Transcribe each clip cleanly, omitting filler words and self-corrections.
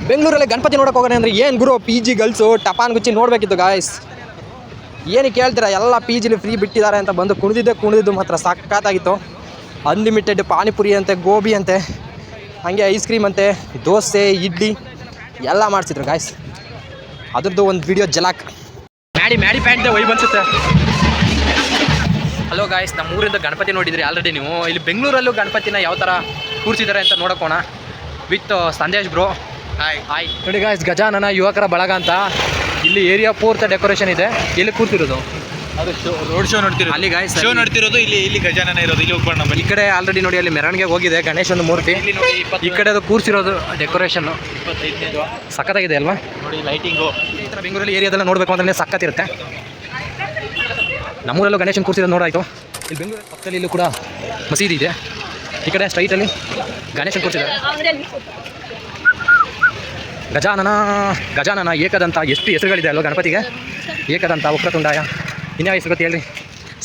ಬೆಂಗಳೂರಲ್ಲಿ ಗಣಪತಿ ನೋಡೋಕೆ ಹೋಗೋಣ ಅಂದರೆ ಏನು ಗುರು ಪಿ ಜಿ ಗರ್ಲ್ಸು ಟಪಾನ್ ಗುಚ್ಚಿ ನೋಡಬೇಕಿತ್ತು ಗಾಯ್ಸ್. ಏನಕ್ಕೆ ಹೇಳ್ತೀರಾ, ಎಲ್ಲ ಪಿ ಜಿಲಿ ಫ್ರೀ ಬಿಟ್ಟಿದ್ದಾರೆ ಅಂತ ಬಂದು ಕುಣಿದಿದ್ದು ಮಾತ್ರ ಸಖತ್ತಾಗಿತ್ತು. ಅನ್ಲಿಮಿಟೆಡ್ ಪಾನಿಪುರಿ ಅಂತೆ, ಗೋಬಿ ಅಂತೆ, ಹಾಗೆ ಐಸ್ ಕ್ರೀಮ್ ಅಂತೆ, ದೋಸೆ, ಇಡ್ಲಿ ಎಲ್ಲ ಮಾಡಿಸಿದ್ರು ಗಾಯ್ಸ್. ಅದ್ರದ್ದು ಒಂದು ವಿಡಿಯೋ ಜಲಾಕ್ ಮ್ಯಾಡಿ ಪ್ಯಾಂಟ್ ವೈಬ್ ಅನ್ಸುತ್ತೆ. ಹಲೋ ಗಾಯ್ಸ್, ನಮ್ಮ ಊರಿಂದ ಗಣಪತಿ ನೋಡಿದ್ರಿ ಆಲ್ರೆಡಿ ನೀವು. ಇಲ್ಲಿ ಬೆಂಗಳೂರಲ್ಲೂ ಗಣಪತಿನ ಯಾವ ಥರ ಕೂರಿಸಿದ್ದಾರೆ ಅಂತ ನೋಡೋಕೋಣ ವಿತ್ ಸಂದೇಶ್ ಬ್ರೋ. ಹಾಯ್ ನೋಡಿ ಗಾಯ್ಸ್, ಗಜಾನನ ಯುವಕರ ಬಳಗ ಅಂತ ಇಲ್ಲಿ ಏರಿಯಾ ಪೂರ್ತಿ ಡೆಕೋರೇಷನ್ ಇದೆ. ಎಲ್ಲಿ ಕೂರ್ತಿರೋದು ಅದು ರೋಡ್ ಶೋ ನೋಡ್ತಿರೋದು ಅಲ್ಲಿ ಗಾಯ್ಸ್, ಶೋ ನೋಡ್ತಿರೋದು ಇಲ್ಲಿ ಗಜಾನನ ಇರೋದು. ಇಲ್ಲಿ ಹೋಗ್ಬಾರ್ದು ನಮ್ಮ ಈ ಕಡೆ ಆಲ್ರೆಡಿ ನೋಡಿ ಅಲ್ಲಿ ಮೆರವಣಿಗೆ ಹೋಗಿದೆ ಗಣೇಶನ ಮೂರ್ತಿ. ಇಲ್ಲಿ ನೋಡಿ ಈ ಕಡೆ ಅದು ಕೂರ್ಸಿರೋದು ಡೆಕೋರೇಷನ್ನು 25ನೇದು ಸಖತ್ತಾಗಿದೆ ಅಲ್ವಾ ನೋಡಿ. ಲೈಟಿಂಗು ಈ ಥರ ಬೆಂಗಳೂರಲ್ಲಿ ಏರಿಯಾದೆಲ್ಲ ನೋಡಬೇಕು ಅಂದ್ರೆ ಸಖತ್ತಿರುತ್ತೆ. ನಮ್ಮೂರಲ್ಲೂ ಗಣೇಶನ ಕೂರ್ಸಿರೋದು ನೋಡಾಯಿತು. ಇಲ್ಲಿ ಬೆಂಗಳೂರು ಪಕ್ಕದಲ್ಲಿ ಇಲ್ಲೂ ಕೂಡ ಮಸೀದಿ ಇದೆ. ಈ ಕಡೆ ಸ್ಟ್ರೈಟಲ್ಲಿ ಗಣೇಶನ ಕೂರ್ಸಿದ್ದಾರೆ. ಗಜಾನನ ಏಕದಂತ, ಎಷ್ಟು ಹೆಸರುಗಳಿದೆ ಅಲ್ವ ಗಣಪತಿಗೆ. ಏಕದಂತ, ವಕ್ರತುಂಡಾಯ, ಇನ್ಯಾವ ಹೆಸರು ಗೊತ್ತು ಹೇಳ್ರಿ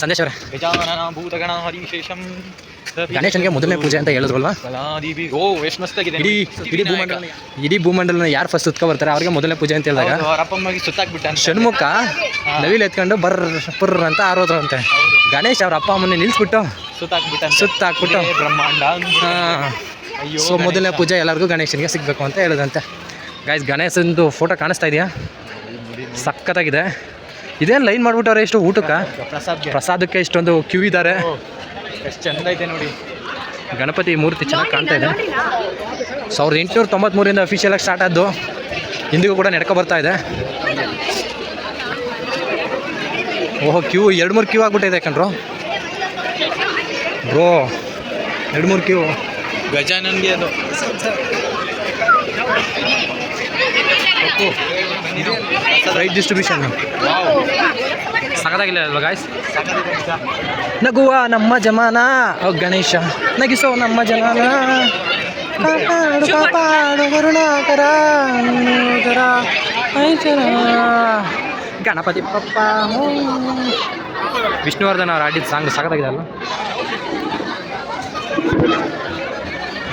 ಸಂದೇಶ್ ಅವರೇ. ಗಜಾನನ ಭೂತಗಣ ಹರಿಶೇಷಂ. ಗಣೇಶನಿಗೆ ಮೊದಲನೇ ಪೂಜೆ ಅಂತ ಹೇಳಿದ್ರಲ್ವಾ. ಓ ಎಷ್ಟು ಮಸ್ತಾಗಿದೆ. ಇಡೀ ಭೂಮಂಡಲನ ಯಾರು ಫಸ್ಟ್ ಸುತ್ಕೊ ಬರ್ತಾರೆ ಅವ್ರಿಗೆ ಮೊದಲನೇ ಪೂಜೆ ಅಂತ ಹೇಳಿದಾಗ ಅವರಪ್ಪಮ್ಮಗೆ ಸುತ್ತಾಕ್ಬಿಟ್ಟ ಷಣ್ಮುಖ ನವಿಲ್ ಎತ್ಕೊಂಡು ಪುರ್ರ ಅಂತ ಆರೋದ್ರಂತೆ. ಗಣೇಶ್ ಅವ್ರ ಅಪ್ಪ ಅಮ್ಮನ ನಿಲ್ಲಿಸ್ಬಿಟ್ಟು ಸುತ್ತಾಕ್ಬಿಟ್ಟು ಬ್ರಹ್ಮಾಂಡ. ಸೊ ಮೊದಲನೇ ಪೂಜೆ ಎಲ್ಲರಿಗೂ ಗಣೇಶನಿಗೆ ಸಿಗಬೇಕು ಅಂತ ಹೇಳೋದಂತೆ ಗಾಯ್ಸ್. ಗಣೇಶಂದು ಫೋಟೋ ಕಾಣಿಸ್ತಾ ಇದೆಯಾ, ಸಖತ್ತಾಗಿದೆ. ಇದೇನು ಲೈನ್ ಮಾಡಿಬಿಟ್ಟವ್ರೆ ಇಷ್ಟು ಊಟಕ್ಕೆ, ಪ್ರಸಾದಕ್ಕೆ ಇಷ್ಟೊಂದು ಕ್ಯೂ ಇದ್ದಾರೆ. ಎಷ್ಟು ಚೆಂದ ಇದೆ ನೋಡಿ. ಗಣಪತಿ ಮೂರ್ತಿ ಚೆನ್ನಾಗಿ ಕಾಣ್ತಾ ಇದೆ. 1893 ಅಫಿಷಿಯಲಾಗಿ ಸ್ಟಾರ್ಟ್ ಆದ್ದು, ಇಂದಿಗೂ ಕೂಡ ನಡ್ಕೊ ಬರ್ತಾ ಇದೆ. ಓಹೋ, ಕ್ಯೂ 2-3 ಕ್ಯೂ ಆಗ್ಬಿಟ್ಟಿದೆ ಕಣ್ರು ಬ್ರೋ, 2-3 ಕ್ಯೂ. ಗಜಾನನ್ಗೆ ಅದು ರೈಟ್ ಡಿಸ್ಟ್ರಿಬ್ಯೂಷನ್ ಸಖತ್ತಾಗಿಲ್ಲ ಅಲ್ವಾ ಗಾಯ್ಸ್. ನಗುವ ನಮ್ಮ ಜಮಾನ, ಗಣೇಶ ನಗಿಸೋ ನಮ್ಮ ಜನಾನ, ಕಾಪಾಡು ಕರುಣಾಕರ ಗಣಪತಿ ಪಪ್ಪ. ವಿಷ್ಣುವರ್ಧನ್ ಅವ್ರು ಆಡಿದ ಸಾಂಗ್ ಸಖತ್ತಾಗಿದೆ ಅಲ್ಲ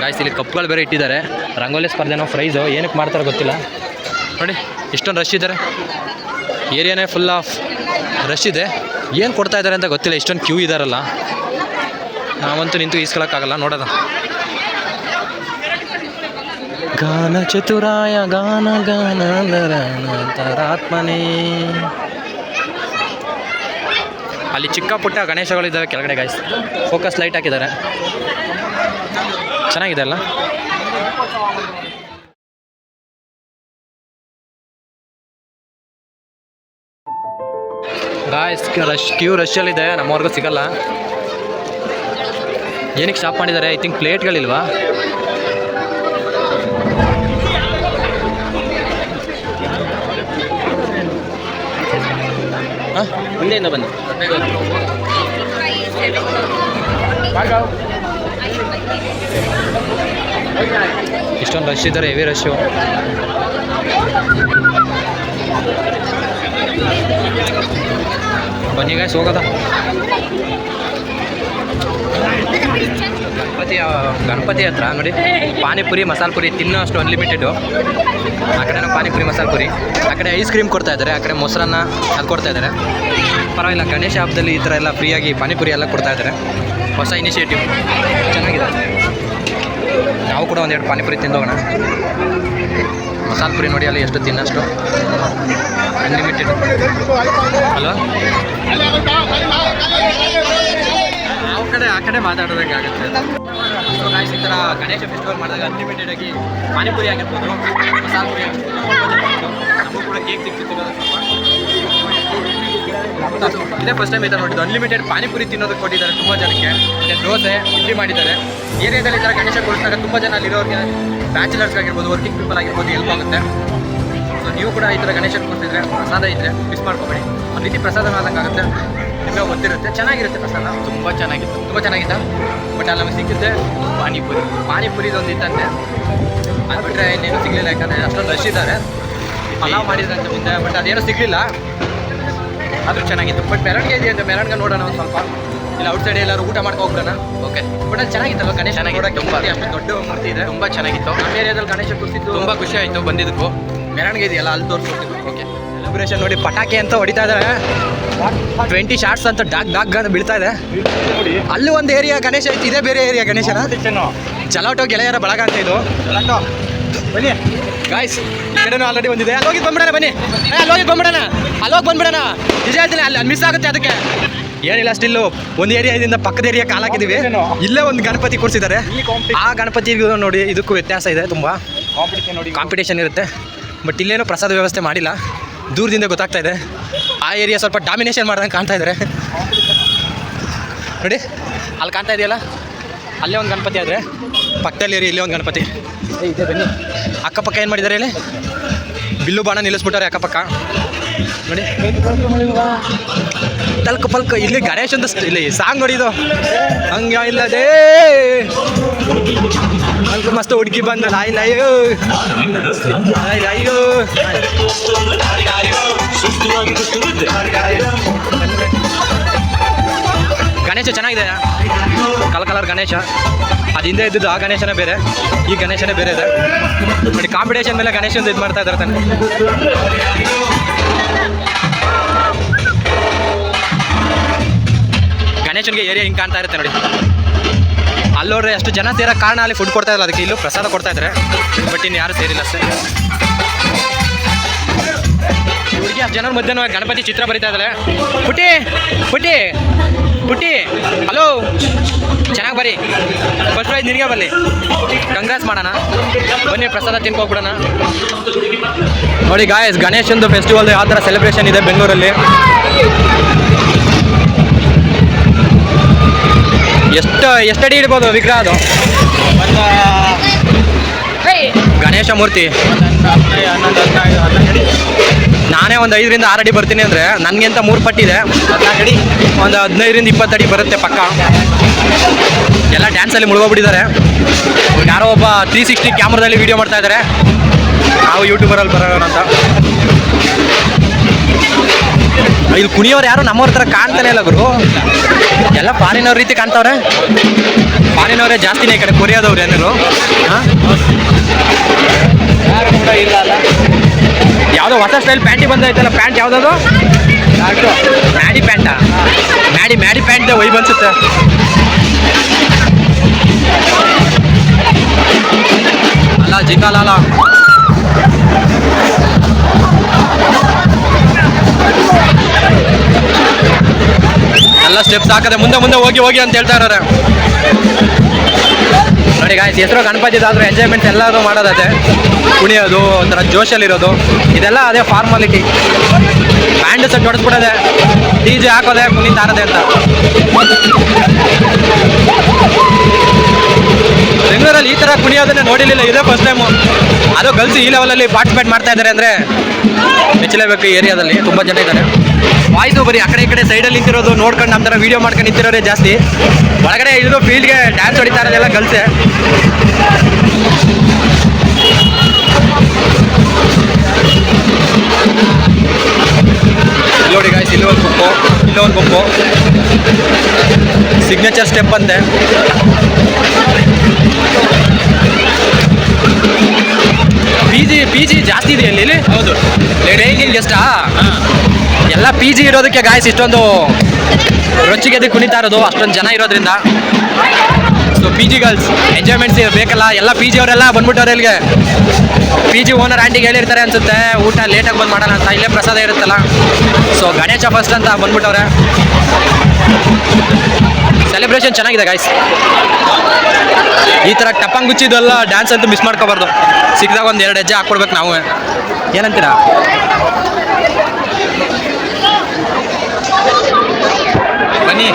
ಗಾಯ್ಸ್. ಇಲ್ಲಿ ಕಪ್ಗಳು ಬೇರೆ ಇಟ್ಟಿದ್ದಾರೆ. ರಂಗೋಲಿ ಸ್ಪರ್ಧೆನೋ ಪ್ರೈಸು ಏನಕ್ಕೆ ಮಾಡ್ತಾರೆ ಗೊತ್ತಿಲ್ಲ ನೋಡಿ. ಇಷ್ಟೊಂದು ರಶ್ ಇದ್ದಾರೆ, ಏರಿಯಾನೇ ಫುಲ್ ಆಫ್ ರಶ್ ಇದೆ. ಏನು ಕೊಡ್ತಾ ಇದ್ದಾರೆ ಅಂತ ಗೊತ್ತಿಲ್ಲ, ಇಷ್ಟೊಂದು ಕ್ಯೂ ಇದ್ದಾರಲ್ಲ. ನಾವಂತೂ ನಿಂತು ಈಸ್ಕೊಳಕ್ಕಾಗಲ್ಲ. ನೋಡೋದ ಗಾನ ಚತುರಾಯ ಗಾನ ತರಾತ್ಮನೇ. ಅಲ್ಲಿ ಚಿಕ್ಕ ಪುಟ್ಟ ಗಣೇಶಗಳಿದ್ದಾವೆ ಕೆಳಗಡೆ ಗಾಯ್ಸ್. ಫೋಕಸ್ ಲೈಟ್ ಹಾಕಿದ್ದಾರೆ, ಚೆನ್ನಾಗಿದೆ ಅಲ್ಲ. ಗಾಯ್ಸ್ ಕ್ಯೂ ರಶಲ್ಲಿದೆ, ನಮ್ಮವ್ರಿಗೂ ಸಿಗಲ್ಲ. ಏನಕ್ಕೆ ಸ್ಟಾಪ್ ಮಾಡಿದ್ದಾರೆ? ಐ ಥಿಂಕ್ ಪ್ಲೇಟ್ಗಳಿಲ್ವಾ? ಹಾಂ, ಮುಂದೆಯಿಂದ ಬನ್ನಿ. ಇಷ್ಟೊಂದು ರಶ್ ಇದ್ದಾರೆ, ಹೆವಿ ರಶ್ಶು. ಬನ್ನಿ ಗಾಯ್ಸ್ ಹೋಗೋದ. ಗಣಪತಿ ಹತ್ರ ನೋಡಿ ಪಾನಿಪುರಿ ಮಸಾಲೆ ಪುರಿ ತಿನ್ನೋ ಅಷ್ಟು ಅನ್ಲಿಮಿಟೆಡು. ಆ ಕಡೆ ಪಾನಿಪುರಿ ಮಸಾಲೆ ಪುರಿ, ಆ ಕಡೆ ಐಸ್ ಕ್ರೀಮ್ ಕೊಡ್ತಾ ಇದ್ದಾರೆ, ಆ ಕಡೆ ಮೊಸರನ್ನ ಅದು ಕೊಡ್ತಾ ಇದ್ದಾರೆ. ಪರವಾಗಿಲ್ಲ, ಗಣೇಶ ಹಬ್ಬದಲ್ಲಿ ಈ ಥರ ಎಲ್ಲ ಫ್ರೀಯಾಗಿ ಪಾನಿಪುರಿ ಎಲ್ಲ ಕೊಡ್ತಾ ಇದ್ದಾರೆ. ಹೊಸ ಇನಿಷಿಯೇಟಿವ್ ಚೆನ್ನಾಗಿದೆ. ನಾವು ಕೂಡ ಒಂದೆರಡು ಪಾನಿಪುರಿ ತಿಂದೋಗೋಣ. ಮಸಾಲೆ ಪುರಿ ನೋಡಿ, ಅಲ್ಲಿ ಎಷ್ಟು ತಿನ್ನಷ್ಟು ಅನ್ಲಿಮಿಟೆಡ್ ಅಲ್ವಾ. ಆ ಕಡೆ ಮಾತಾಡೋದಕ್ಕಾಗುತ್ತೆ. ಸೊ ಗಾಯ್ಸ್, ಈ ಥರ ಗಣೇಶ ಫೆಸ್ಟಿವಲ್ ಮಾಡಿದಾಗ ಅನ್ಲಿಮಿಟೆಡ್ ಆಗಿ ಪಾನಿಪುರಿ ಆಗಿರ್ಬೋದು, ಮಸಾಲೆ ಪುರಿ ಆಗಿರ್ಬೋದು, ನಮಗೂ ಕೂಡ ಕೇಕ್ ಸಿಗ್ತಿತ್ತು. ಇದೇ ಫಸ್ಟ್ ಟೈಮ್ ಈ ಥರ ನೋಡಿದ್ದು. ಅನ್ಲಿಮಿಟೆಡ್ ಪಾನಿಪುರಿ ತಿನ್ನೋದಕ್ಕೆ ಕೊಟ್ಟಿದ್ದಾರೆ ತುಂಬ ಜನಕ್ಕೆ. ಮತ್ತು ದೋಸೆ, ಇಡ್ಲಿ ಮಾಡಿದ್ದಾರೆ. ಏರಿಯಾದಲ್ಲಿ ಈ ಥರ ಗಣೇಶ ಕೊಡಿಸಿದಾಗ ತುಂಬ ಜನ ಅಲ್ಲಿರೋರಿಗೆ, ಬ್ಯಾಚುಲರ್ಸ್ ಆಗಿರ್ಬೋದು, ವರ್ಕಿಂಗ್ ಪೀಪಲ್ ಆಗಿರ್ಬೋದು ಹೆಲ್ಪ್ ಆಗುತ್ತೆ. ಸೊ ನೀವು ಕೂಡ ಈ ಥರ ಗಣೇಶ ಕೊಡ್ತಿದ್ರೆ, ಪ್ರಸಾದ ಇದ್ದರೆ ಮಿಸ್ ಮಾಡ್ಕೊಬೇಡಿ. ಒಂದು ರೀತಿ ಪ್ರಸಾದ ಆದಂಗೆ ಆಗುತ್ತೆ, ನಿಮಗೆ ಗೊತ್ತಿರುತ್ತೆ. ಚೆನ್ನಾಗಿರುತ್ತೆ ಪ್ರಸಾದ, ತುಂಬ ಚೆನ್ನಾಗಿತ್ತು. ಬಟ್ ಅಲ್ಲಿ ನಮಗೆ ಸಿಕ್ಕಿದ್ದೆ ಪಾನಿಪುರಿದೊಂದು ಇತ್ತಂತೆ. ಅದು ಬಿಟ್ಟರೆ ಇನ್ನೇನು ಸಿಗಲಿಲ್ಲ, ಯಾಕಂದರೆ ಅಷ್ಟೊಂದು ರಶ್ ಇದ್ದಾರೆ. ಪಲಾವ್ ಮಾಡಿದ್ರಂತೆ ಮುಂದೆ, ಬಟ್ ಅದೇನೂ ಸಿಗಲಿಲ್ಲ. ಆದರೂ ಚೆನ್ನಾಗಿತ್ತು. ಬಟ್ ಮೆರವಣಿಗೆ ಇದೆಯಂತೆ, ಮೆರವಣಿಗೆ ನೋಡೋಣ ಒಂದು ಸ್ವಲ್ಪ. ಇಲ್ಲ ಔಟ್ ಸೈಡ್ ಎಲ್ಲರೂ ಊಟ ಮಾಡ್ಕೊ ಹೋಗ್ಬಿಡೋಣ. ಓಕೆ. ಬಟ್ ಅದು ಚೆನ್ನಾಗಿತ್ತಲ್ವ ಗಣೇಶ ಚೆನ್ನಾಗಿತ್ತು, ನೋಡೋಕೆ ತುಂಬ. ಅಷ್ಟು ದೊಡ್ಡ ಮೂರ್ತಿ ಇದೆ. ತುಂಬ ಚೆನ್ನಾಗಿತ್ತು. ನಮ್ಮ ಏರಿಯಾದಲ್ಲಿ ಗಣೇಶ ಕೂರಿಸಿದ್ದು ತುಂಬ ಖುಷಿ ಆಯಿತು ಬಂದಿದ್ದಕ್ಕೂ. ಮೆರವಣಿಗೆ ಇದೆಯಲ್ಲ ಅಲ್ಲಿ ತೋರಿಸ್ಕೊಡ್ತೀವಿ. ಓಕೆ. ಸೆಲೆಬ್ರೇಷನ್ ನೋಡಿ ಪಟಾಕಿ ಅಂತ ಹೊಡಿತಾ ಇದ್ದಾರೆ. 20 ಶಾರ್ಟ್ಸ್ ಅಂತ ಡಾಗ್ ಅಂತ ಬೀಳ್ತಾ ಇದೆ. ಅಲ್ಲಿ ಒಂದು ಏರಿಯಾ ಗಣೇಶ ಐತಿ, ಇದೇ ಬೇರೆ ಏರಿಯಾ ಗಣೇಶನ. ಚಲಾಟೋ ಗೆಳೆಯರ ಬಳಗ ಅಂತ ಇದು. ಬನ್ನಿ ಗಾಯ್ಸ್, ಈ ಕಡೆನೂ ಆಲ್ರೆಡಿ ಒಂದಿದೆ. ಅಲ್ಲಿ ಹೋಗಿ ಬಂದ್ಬಿಡೋಣ, ಬನ್ನಿ ಅಲ್ಲಿ ಹೋಗಿ ಬಂದ್ಬಿಡೋಣ, ನಿಜ ಹೇಳ್ತೀನಿ, ಅಲ್ಲಿ ಮಿಸ್ ಆಗುತ್ತೆ. ಅದಕ್ಕೆ ಏನಿಲ್ಲ, ಸ್ಟಿಲ್ಲು ಒಂದು ಏರಿಯಾದಿಂದ ಪಕ್ಕದ ಏರಿಯಾ ಕಾಲ್ ಹಾಕಿದ್ದೀವಿ. ಇಲ್ಲೇ ಒಂದು ಗಣಪತಿ ಕೂರಿಸಿದ್ದಾರೆ. ಆ ಗಣಪತಿಗೂ ನೋಡಿ ಇದಕ್ಕೂ ವ್ಯತ್ಯಾಸ ಇದೆ, ತುಂಬ ಕಾಂಪಿಟೇಷನ್ ಇರುತ್ತೆ. ಬಟ್ ಇಲ್ಲೇನೂ ಪ್ರಸಾದ ವ್ಯವಸ್ಥೆ ಮಾಡಿಲ್ಲ, ದೂರದಿಂದ ಗೊತ್ತಾಗ್ತಾ ಇದೆ. ಆ ಏರಿಯಾ ಸ್ವಲ್ಪ ಡಾಮಿನೇಷನ್ ಮಾಡ್ದಂಗೆ ಕಾಣ್ತಾ ಇದ್ದಾರೆ ನೋಡಿ. ಅಲ್ಲಿ ಕಾಣ್ತಾ ಇದೆಯಲ್ಲ, ಅಲ್ಲೇ ಒಂದು ಗಣಪತಿ ಆದರೆ ಪಕ್ಕದಲ್ಲಿ ಏರಿಯಾ ಇಲ್ಲೇ ಒಂದು ಗಣಪತಿ ಇದೆ. ಬನ್ನಿ, ಅಕ್ಕಪಕ್ಕ ಏನು ಮಾಡಿದ್ದಾರೆ ಹೇಳಿ, ಬಿಲ್ಲು ಬಾಣ ನಿಲ್ಲಿಸ್ಬಿಟ್ಟಾರೆ ಅಕ್ಕಪಕ್ಕ ನೋಡಿ. ತಲ್ಕು ಪಲ್ಕು ಇಲ್ಲಿ ಗಣೇಶ್ ಅಂತ ಇಲ್ಲಿ ಸಾಂಗ್ ನೋಡಿ, ಇದು ಹಂಗ ಇಲ್ಲದೇ ಅಲ್ಕು ಮಸ್ತ್ ಹುಡುಗಿ ಬಂದ ಲಾಯ್ ಲಾಯೋ ಲಾಯೋ. ಗಣೇಶ ಚೆನ್ನಾಗಿದೆ, ಕಲರ್ ಗಣೇಶ. ಅದು ಹಿಂದೆ ಇದ್ದದ್ದು ಆ ಗಣೇಶನೇ ಬೇರೆ, ಈ ಗಣೇಶನೇ ಬೇರೆ ಇದೆ ನೋಡಿ. ಕಾಂಪಿಟೇಷನ್ ಮೇಲೆ ಗಣೇಶನ್ ಇದು ಮಾಡ್ತಾ ಇದ್ದಾರೆ ತಾನೆ. ಗಣೇಶನ್ಗೆ ಏರಿಯಾ ಹಿಂಗೆ ಕಾಣ್ತಾ ಇರುತ್ತೆ ನೋಡಿ. ಅಲ್ಲೋಡ್ರೆ ಅಷ್ಟು ಜನ ಸೇರೋ ಕಾರಣ ಅಲ್ಲಿ ಫುಡ್ ಕೊಡ್ತಾ ಇರಲ್ಲ, ಅದಕ್ಕೆ ಇಲ್ಲೂ ಪ್ರಸಾದ ಕೊಡ್ತಾ ಇದ್ದಾರೆ. ಬಟ್ ಇನ್ನು ಯಾರು ಸೇರಿಲ್ಲ ಅಷ್ಟೇ. ಹುಡುಗಿ ಅಷ್ಟು ಜನರ ಮಧ್ಯಾಹ್ನ ಗಣಪತಿ ಚಿತ್ರ ಬರಿತಾ ಇದ್ದಾರೆ. ಪುಟ್ಟಿ ಪುಟ್ಟಿ ಪುಟ್ಟಿ ಹಲೋ, ಚೆನ್ನಾಗಿ ಬರಿ, ಫಸ್ಟ್ ಪ್ರೈಸ್ ನಿನಗೆ ಬರಲಿ, ಕಂಗ್ರಾಸ್ ಮಾಡೋಣ. ಬನ್ನಿ ಪ್ರಸಾದ ತಿನ್ಕೋಗ್ಬಿಡೋಣ. ನೋಡಿ ಗಾಯ್ಸ್, ಗಣೇಶಂದು ಫೆಸ್ಟಿವಲ್ ಯಾವ ಥರ ಸೆಲೆಬ್ರೇಷನ್ ಇದೆ ಬೆಂಗಳೂರಲ್ಲಿ. ಎಷ್ಟು ಅಡಿ ಇಡ್ಬೋದು ವಿಗ್ರಹ ಅದು? ಗಣೇಶ ಮೂರ್ತಿ ನಾನೇ ಒಂದು 5ರಿಂದ 6 ಅಡಿ ಬರ್ತೀನಿ ಅಂದರೆ ನನಗಿಂತ 3 ಪಟ್ಟಿದೆ. 14 ಅಡಿ, ಒಂದು 15ರಿಂದ 20 ಅಡಿ ಬರುತ್ತೆ ಪಕ್ಕ. ಎಲ್ಲ ಡ್ಯಾನ್ಸಲ್ಲಿ ಮುಳುಗೋಗ್ಬಿಟ್ಟಿದ್ದಾರೆ. ಯಾರೋ ಒಬ್ಬ 360 ಕ್ಯಾಮ್ರಾದಲ್ಲಿ ವೀಡಿಯೋ ಮಾಡ್ತಾ ಇದ್ದಾರೆ. ನಾವು ಯೂಟ್ಯೂಬರಲ್ಲಿ ಬರೋಣ ಅಂತ. ಇಲ್ಲಿ ಕುಣಿಯೋರು ಯಾರು ನಮ್ಮವ್ರ ಥರ ಕಾಣ್ತಾನೆ ಇಲ್ಲ ಗುರು, ಎಲ್ಲ ಫಾರಿನವ್ರ ರೀತಿ ಕಾಣ್ತವ್ರೆ. ಫಾರಿನವರೇ ಜಾಸ್ತಿನೇ ಈ ಕಡೆ, ಕೊರಿಯಾದವ್ರು ಏನಿರು. ಹಾಂ, ಯಾವುದೋ ಹೊಸ ಸ್ಟೈಲ್ ಪ್ಯಾಂಟಿ ಬಂದೈತಲ್ಲ, ಪ್ಯಾಂಟ್ ಯಾವುದದು? ಮ್ಯಾಡಿ ಪ್ಯಾಂಟಾ? ಮ್ಯಾಡಿ ಪ್ಯಾಂಟ್ ವೈಬ್ ಅನ್ಸುತ್ತೆ. ಅಲ್ಲ ಜಿಂಗಾಲಾಲ, ಎಲ್ಲ ಸ್ಟೆಪ್ಸ್ ಹಾಕದೆ ಮುಂದೆ ಹೋಗಿ ಅಂತ ಹೇಳ್ತಾ ಇದ್ದಾರೆ ನೋಡಿ ಗಾಯ್ಸ್. ಹೆಸರು ಗಣಪತಿದಾದ್ರೂ ಎಂಜಾಯ್ಮೆಂಟ್ ಎಲ್ಲರೂ ಮಾಡೋದದೆ, ಕುಣಿಯೋದು, ಒಂಥರ ಜೋಶಲ್ಲಿರೋದು, ಇದೆಲ್ಲ ಅದೇ ಫಾರ್ಮಾಲಿಟಿ. ಬ್ಯಾಂಡ್ ಸೆಟ್ ಹೊಡೆದ್ಬಿಡೋದೆ, DJ ಹಾಕೋದೆ, ಕುಣಿತಾರದೆ ಅಂತ. ಬೆಂಗಳೂರಲ್ಲಿ ಈ ಥರ ಕುಣಿಯೋದನ್ನೇ ನೋಡಿರಲಿಲ್ಲ, ಇದೇ ಫಸ್ಟ್ ಟೈಮು. ಅದು ಗರ್ಲ್ಸ್ ಈ ಲೆವೆಲಲ್ಲಿ ಪಾರ್ಟಿಸಿಪೇಟ್ ಮಾಡ್ತಾ ಇದ್ದಾರೆ ಅಂದರೆ ಮೆಚ್ಚಲೇಬೇಕು. ಈ ಏರಿಯಾದಲ್ಲಿ ತುಂಬ ಜನ ಇದ್ದಾರೆ. ವಾಯ್ಸು ಬರೀ ಆ ಕಡೆ ಈ ಕಡೆ ಸೈಡಲ್ಲಿ ನಿಂತಿರೋದು ನೋಡ್ಕೊಂಡು ನಮ್ಮ ಥರ ವೀಡಿಯೋ ಮಾಡ್ಕೊಂಡು ನಿಂತಿರೋರೇ ಜಾಸ್ತಿ. ಒಳಗಡೆ ಇಳಿದು ಫೀಲ್ಡ್ಗೆ ಡ್ಯಾನ್ಸ್ ಹೊಡಿತಾ ಇರೋದೆಲ್ಲ ಗರ್ಲ್ಸೇ. ನೋಡಿ ಗಾಯ್ಸ್, ಇಲ್ಲೊಂದು ಗುಂಪು ಸಿಗ್ನೇಚರ್ ಸ್ಟೆಪ್ ಅಂತೆ. ಪಿ ಜಿ ಜಾಸ್ತಿ ಇದೆ ಇಲ್ಲಿ. ಹೌದು, ಡೈಲಿಂಗ್ ಎಷ್ಟಾ ಎಲ್ಲ PG ಇರೋದಕ್ಕೆ ಗಾಯ್ಸ್ ಇಷ್ಟೊಂದು ರೊಚ್ಚಿಗೆದ್ದು ಕುಣಿತಾ ಇರೋದು, ಅಷ್ಟೊಂದು ಜನ ಇರೋದ್ರಿಂದ. ಸೊ PG ಗರ್ಲ್ಸ್ ಎಂಜಾಯ್ಮೆಂಟ್ಸ್ ಬೇಕಲ್ಲ, ಎಲ್ಲ PG ಅವರೆಲ್ಲ ಬಂದ್ಬಿಟ್ಟವ್ರೆ ಇಲ್ಲಿಗೆ. PG ಓನರ್ ಆಂಟಿಗೆ ಹೇಳಿರ್ತಾರೆ ಅನ್ಸುತ್ತೆ, ಊಟ ಲೇಟಾಗಿ ಬಂದು ಮಾಡೋಣ ಅಂತ. ಇಲ್ಲೇ ಪ್ರಸಾದ ಇರುತ್ತಲ್ಲ, ಸೊ ಗಣೇಶ ಫಸ್ಟ್ ಅಂತ ಬಂದ್ಬಿಟ್ಟವ್ರೆ. ಸೆಲೆಬ್ರೇಷನ್ ಚೆನ್ನಾಗಿದೆ ಗಾಯ್ಸ್. ಈ ಥರ ಟಪ್ಪಂಗುಚ್ಚಿದೆಲ್ಲ ಡ್ಯಾನ್ಸ್ ಅಂತೂ ಮಿಸ್ ಮಾಡ್ಕೋಬಾರ್ದು. ಸಿಕ್ಕಿದಾಗ ಒಂದು 2 ಹೆಜ್ಜೆ ಹಾಕ್ಕೊಡ್ಬೇಕು ನಾವು. ಏನಂತೀರಾ? ಬನ್ನಿ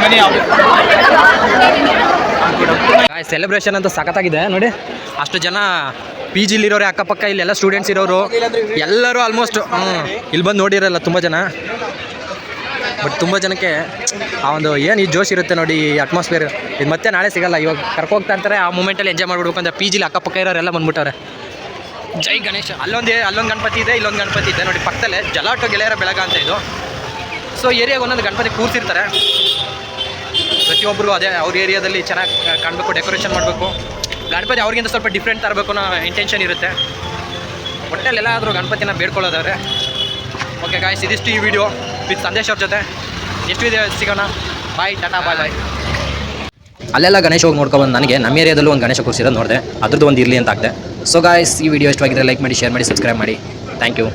ಬನ್ನಿ. ಸೆಲೆಬ್ರೇಷನ್ ಅಂತೂ ಸಖತ್ತಾಗಿದೆ ನೋಡಿ. ಅಷ್ಟು ಜನ PGಲಿರೋರೆ, ಅಕ್ಕಪಕ್ಕ ಇಲ್ಲೆಲ್ಲ ಸ್ಟೂಡೆಂಟ್ಸ್ ಇರೋರು ಎಲ್ಲರೂ ಆಲ್ಮೋಸ್ಟ್ ಇಲ್ಲಿ ಬಂದು ನೋಡಿರಲ್ಲ ತುಂಬ ಜನ. ಬಟ್ ತುಂಬ ಜನಕ್ಕೆ ಆ ಒಂದು ಏನು ಈ ಜೋಶ್ ಇರುತ್ತೆ ನೋಡಿ, ಈ ಅಟ್ಮಾಸ್ಫಿಯರ್ ಇದು ಮತ್ತೆ ನಾಳೆ ಸಿಗಲ್ಲ. ಇವಾಗ ಕರ್ಕೋಗ್ತಾ ಇರ್ತಾರೆ, ಆ ಮೂಮೆಂಟಲ್ಲಿ ಎಂಜಾಯ್ ಮಾಡ್ಬಿಡ್ಬೇಕು ಅಂತ PGಲಿ ಅಕ್ಕಪಕ್ಕ ಇರೋರೆಲ್ಲ ಬಂದ್ಬಿಟ್ಟವ್ರೆ. ಜೈ ಗಣೇಶ. ಅಲ್ಲೊಂದು ಗಣಪತಿ ಇದೆ, ಇಲ್ಲೊಂದು ಗಣಪತಿ ಇದೆ ನೋಡಿ ಪಕ್ಕದಲ್ಲೇ. ಜಲಾಟೋ ಗೆಳೆಯರ ಬೆಳಗ ಅಂತ ಇದು. ಸೊ ಏರಿಯಾಗೆ ಒಂದೊಂದು ಗಣಪತಿ ಕೂರಿಸಿರ್ತಾರೆ. ಪ್ರತಿಯೊಬ್ಬರು ಅದೇ ಅವ್ರ ಏರಿಯಾದಲ್ಲಿ ಚೆನ್ನಾಗಿ ಕಾಣಬೇಕು, ಡೆಕೋರೇಷನ್ ಮಾಡಬೇಕು. ಗಣಪತಿ ಅವ್ರಿಗಿಂತ ಸ್ವಲ್ಪ ಡಿಫ್ರೆಂಟ್ ತರಬೇಕು ಅನ್ನೋ ಇಂಟೆನ್ಷನ್ ಇರುತ್ತೆ. ಒಟ್ಟಲ್ಲಿ ಎಲ್ಲಾದರೂ ಗಣಪತಿನ ಬೇಡ್ಕೊಳ್ಳೋದವ್ರೆ. ಓಕೆ ಗಾಯ್ಸ್, ಇದಿಷ್ಟು ಈ ವಿಡಿಯೋ ವಿತ್ ಸಂದೇಶ್ ಅವ್ರ ಜೊತೆ. ಎಷ್ಟು ವಿಡಿಯೋ ಸಿಗೋಣ. ಬಾಯ್, ಟಾಟಾ, ಬಾಯ್ ಬಾಯ್. ಅಲ್ಲೆಲ್ಲ ಗಣೇಶ ಹೋಗಿ ನೋಡ್ಕೊಬಂದು ನನಗೆ ನಮ್ಮ ಏರಿಯಾದಲ್ಲೂ ಒಂದು ಗಣೇಶ ಕೂರಿಸಿರೋದು ನೋಡಿದೆ. ಅದ್ರದ್ದು ಒಂದು ಇರಲಿ ಅಂತ ಆಗ್ದೆ. ಸೊ ಗಾಯ್ಸ್, ಈ ವಿಡಿಯೋ ಇಷ್ಟವಾಗಿದ್ದರೆ ಲೈಕ್ ಮಾಡಿ, ಶೇರ್ ಮಾಡಿ, ಸಬ್ಸ್ಕ್ರೈಬ್ ಮಾಡಿ. Thank you.